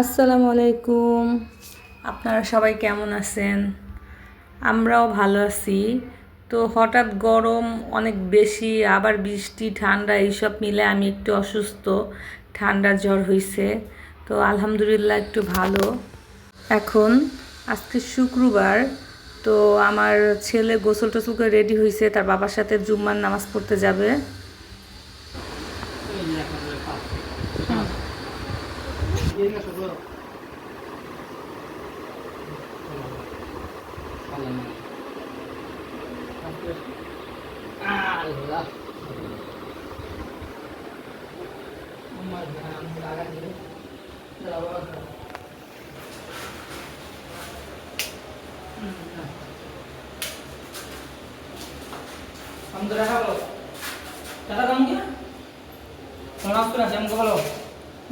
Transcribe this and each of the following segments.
আসসালামু আলাইকুম। আপনারা সবাই কেমন আছেন? আমরাও ভালো আছি। তো হঠাৎ গরম অনেক বেশি, আবার বৃষ্টি ঠান্ডা এইসব মিলে আমি একটু অসুস্থ, ঠান্ডা জ্বর হয়েছে। তো আলহামদুলিল্লাহ একটু ভালো এখন। আজকে শুক্রবার, তো আমার ছেলে গোসল টোসল করে রেডি হয়েছে, তার বাবার সাথে জুম্মার নামাজ পড়তে যাবে।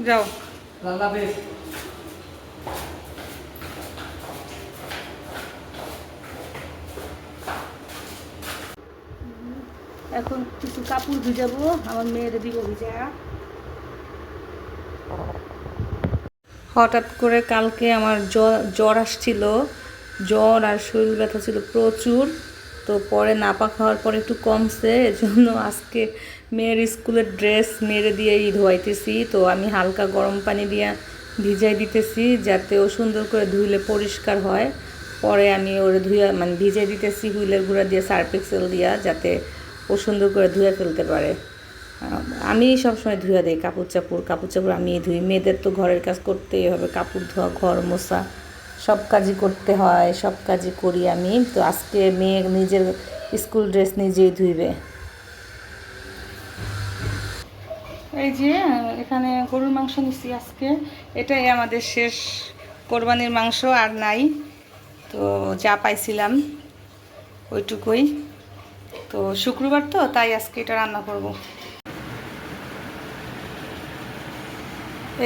যাও এখন কিছু কাপড় ভিজাবো, আমার মেয়ের দিব ভিজায়া। হঠাৎ করে কালকে আমার জ্বর আসছিল, জ্বর আর শরীর ব্যথা ছিল প্রচুর। তো পরে নাপা খাওয়ার পরে একটু কমছে, এজন্য আজকে মেয়ের স্কুলের ড্রেস মেরে দিয়েই ধোয়াইতেছি। তো আমি হালকা গরম পানি দিয়ে ভিজাই দিতেছি, যাতে ও সুন্দর করে ধুইলে পরিষ্কার হয়। পরে আমি ওর ধুয়ে ভিজাই দিতেছি হুইলের গুঁড়া দিয়ে, সার্ফ এক্সেল দিয়া, যাতে ও সুন্দর করে ধুয়ে ফেলতে পারে। আমি সবসময় ধুয়ে দিই কাপড় চাপড় আমি ধুই। মেয়েদের তো ঘরের কাজ করতেই হবে, কাপড় ধোয়া, ঘর মোছা, সব কাজই করতে হয়, সব কাজই করি আমি। তো আজকে মেয়ে নিজের স্কুল ড্রেস নিজেই ধুইবে। এই যে এখানে গরুর মাংস নিচ্ছি আজকে, এটাই আমাদের শেষ কোরবানির মাংস, আর নাই। তো যা পাইছিলাম ওইটুকুই। তো শুক্রবার তো, তাই আজকে এটা রান্না করব।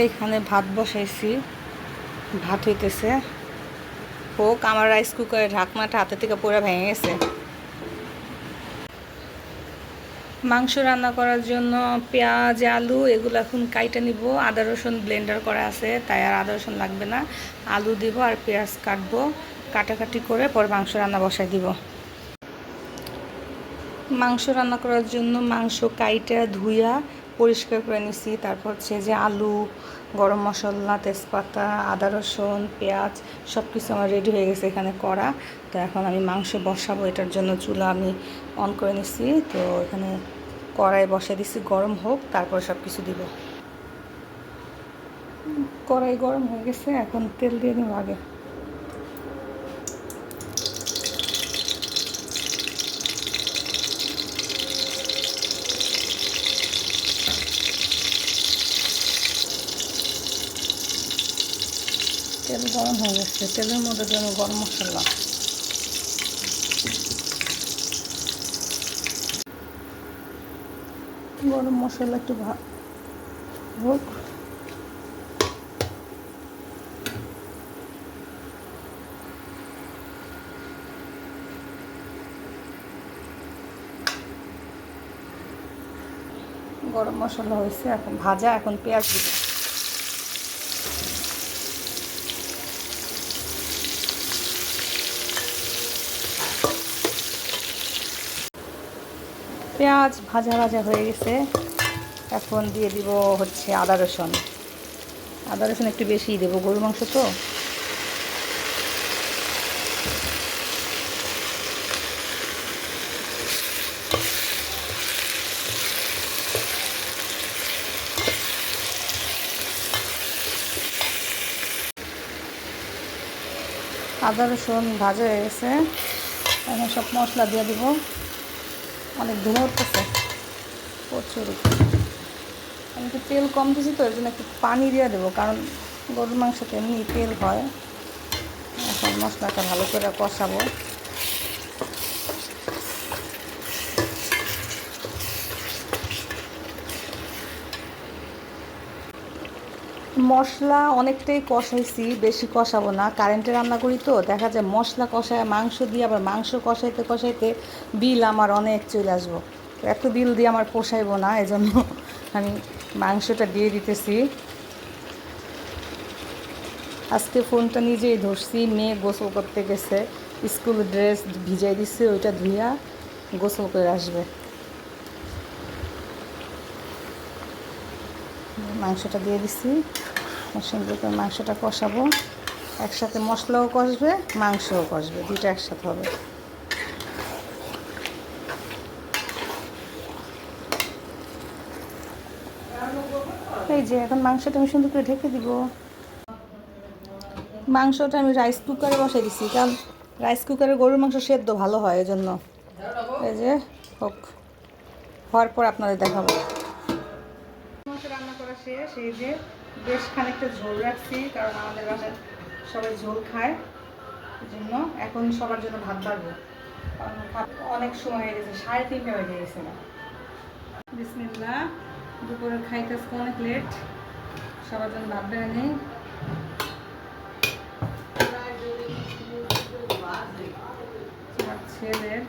এইখানে ভাত বসাইছি, ভাত হইতেছে। হোক, আমার রাইস কুকারের ঢাকনাটা হাতে থেকে পুরো ভেঙে গেছে। মাংস রান্না করার জন্য পেঁয়াজ, আলু এগুলো এখন কাইটা নিব। আদা রসুন ব্লেন্ডার করা আছে, তাই আর আদা রসুন লাগবে না। আলু দিব আর পেঁয়াজ কাটবো, কাটাকাটি করে পর মাংস রান্না বসাই দিব। মাংস রান্না করার জন্য মাংস কাইটা ধুইয়া পরিষ্কার করে নিছি। তারপর হচ্ছে যে আলু, গরম মশলা, তেজপাতা, আদা রসুন, পেঁয়াজ সব কিছু আমার রেডি হয়ে গেছে এখানে করা। তো এখন আমি মাংস বসাবো, এটার জন্য চুলা আমি অন করে নিছি। তো এখানে কড়াই বসাই দিছি, গরম হোক, তারপর সব কিছু দিব। কড়াই গরম হয়ে গেছে, এখন তেল দিয়ে নেব আগে। তেল গরম হয়ে গেছে, তেলের মধ্যে দেবো গরম মশলা। গরম মশলা একটু হোক। গরম মশলা হয়েছে, এখন ভাজা, এখন পেঁয়াজ দিব। পেঁয়াজ ভাজা ভাজা হয়ে গেছে, এখন দিয়ে দিব হচ্ছে আদা রসুন। আদা রসুন একটু বেশিই দেবো, গরুর মাংস তো। আদা রসুন ভাজা হয়ে গেছে, এখন সব মশলা দিয়ে দিব। অনেক ধুমে উঠতেছে প্রচুর। আমি একটু তেল কম দিয়েছি, তো এর জন্য একটু পানি দিয়ে দেবো, কারণ গরুর মাংসতে এমনি তেল হয়। এখন মশলাটা ভালো করে কষাবো। মশলা অনেকটাই কষাইছি, বেশি কষাবো না, কারেন্টে রান্না করি তো, দেখা যায় মশলা কষায় মাংস দিয়ে, আবার মাংস কষাইতে কষাইতে বিল আমার অনেক চলে আসবো। এত বিল দিয়ে আমার পোষাইবো না, এজন্য আমি মাংসটা দিয়ে দিতেছি। আজকে ফোনটা নিজেই ধরছি, মেয়ে গোসল করতে গেছে, স্কুল ড্রেস ভিজাই দিচ্ছে, ওইটা ধুইয়া গোসল করে আসবে। মাংসটা দিয়ে দিচ্ছি, সুন্দর করে মাংসটা কষাবো, একসাথে মশলাও কষবে মাংসও কষবে, দুইটা একসাথে হবে। এই যে এখন মাংসটা আমি সুন্দর করে ঢেকে দিব। মাংসটা আমি রাইস কুকারে বসাই দিচ্ছি, কারণ রাইস কুকারে গরুর মাংস সেদ্ধ ভালো হয়, এই জন্য। এই যে হোক, হওয়ার পর আপনাদের দেখাবো। মাংস রান্না করা শেষ। এই যে বেশ খানিকটা ঝোল রাখছি, কারণ আমাদের বাসায় সবাই ঝোল খায়, এই জন্য এখন সবার জন্য ভাত বাড়বো, কারণ অনেক সময় হয়ে গেছে, 3:30 হয়ে গেছে না। বিসমিল্লাহ, দুপুরের খাইতেছে অনেক লেট, সবার জন্য ভাত বেড়ে নেই। আমার ছেলের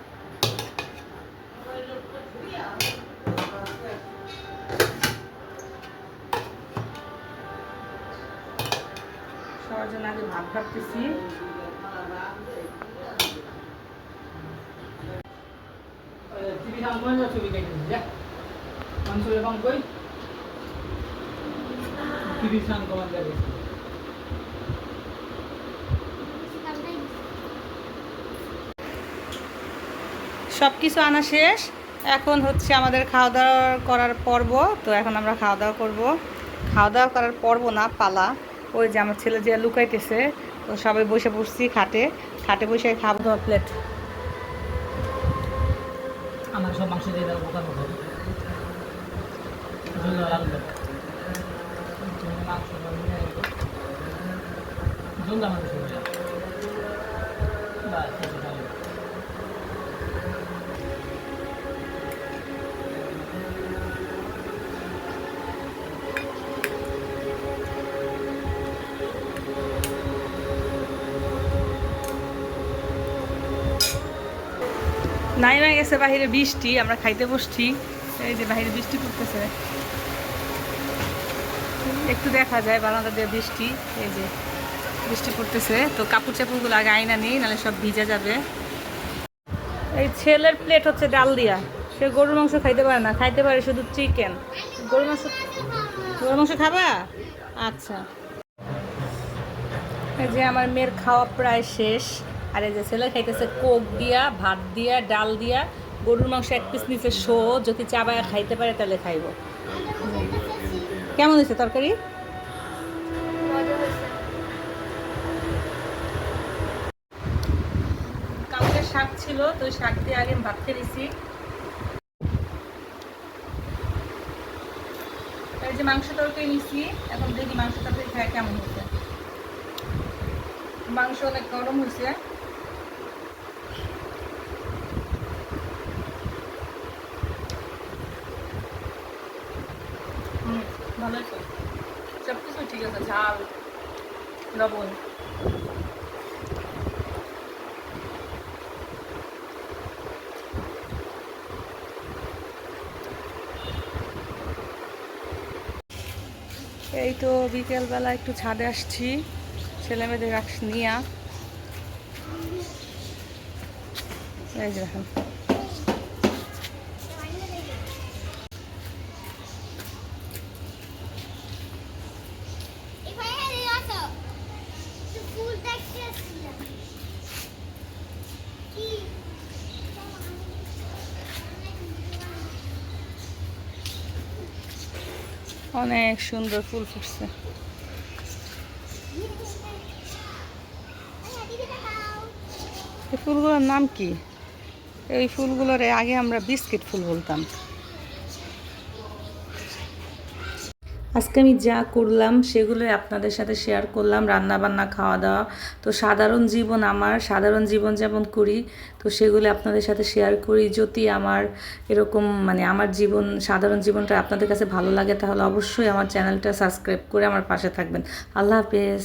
সবার জন্য আগে ভাত ভাবতেছি। সব কিছু আনা শেষ, এখন হচ্ছে আমাদের খাওয়া দাওয়া করার পর্ব। তো এখন আমরা খাওয়া দাওয়া করবো। খাওয়া দাওয়া করার পর্ব না, পালা। ওই যে আমার ছেলে যে লুকাইতেছে, তো সবাই বসে পড়ছি খাটে, খাটে বসে খাবো। তোমার প্লেট আমার সব মাংস দিয়ে দাও, বোকা বোকা ঝোল লাগবে, মাংস ঝোল আমার নাইমা গেছে বাহিরে বৃষ্টি, আমরা খাইতে বসছি। এই যে বাহিরে বৃষ্টি পড়তেছে, একটু দেখা যায় বারান্দা দিয়ে বৃষ্টি। এই যে বৃষ্টি পড়তেছে, তো কাপড় চাপড়গুলো আগে আয়না নেই, নাহলে সব ভিজে যাবে। এই ছেলের প্লেট হচ্ছে ডাল দিয়া, সে গরুর মাংস খাইতে পারে না, খাইতে পারে শুধু চিকেন। গরুর মাংস খাবা? আচ্ছা। এই যে আমার মেয়ের খাওয়া প্রায় শেষ, আর এই যে ছেলে খাইতেছে কোক দিয়া, ভাত দিয়া, ডাল দিয়া, গরুর মাংস এক পিস নিচে শো, যদি চাবায়া খাইতে পারে তাহলে খাইব। কেমন হয়েছে তরকারি? কালকে শাক ছিল, তো শাক দিয়ে আগে ভাত খেয়ে দিছি। এই যে মাংস তরকারি নিছি, এখন দেখি মাংস তরকারি খায় কেমন হয়েছে। মাংস অনেক গরম হয়েছে। ভালো হয়েছে, সব কিছু ঠিক আছে, ঝাল, লবণ। এই তো বিকেলবেলা একটু ছাদে আসছি, ছেলেমেয়েদের নিয়ে। এই যে দেখেন, অনেক সুন্দর ফুল ফুটছে। এই ফুলগুলোর নাম কি? এই ফুলগুলোর আগে আমরা বিস্কিট ফুল বলতাম। আজকে আমি যা করলাম সেগুলোই আপনাদের সাথে শেয়ার করলাম, রান্না বান্না, খাওয়া দাওয়া। তো সাধারণ জীবন, আমার সাধারণ জীবন যেমন করি, তো সেগুলো আপনাদের সাথে শেয়ার করি। যদি আমার এরকম মানে আমার জীবন, সাধারণ জীবনটা আপনাদের কাছে ভালো লাগে, তাহলে অবশ্যই আমার চ্যানেলটা সাবস্ক্রাইব করে আমার পাশে থাকবেন। আল্লাহ হাফেজ।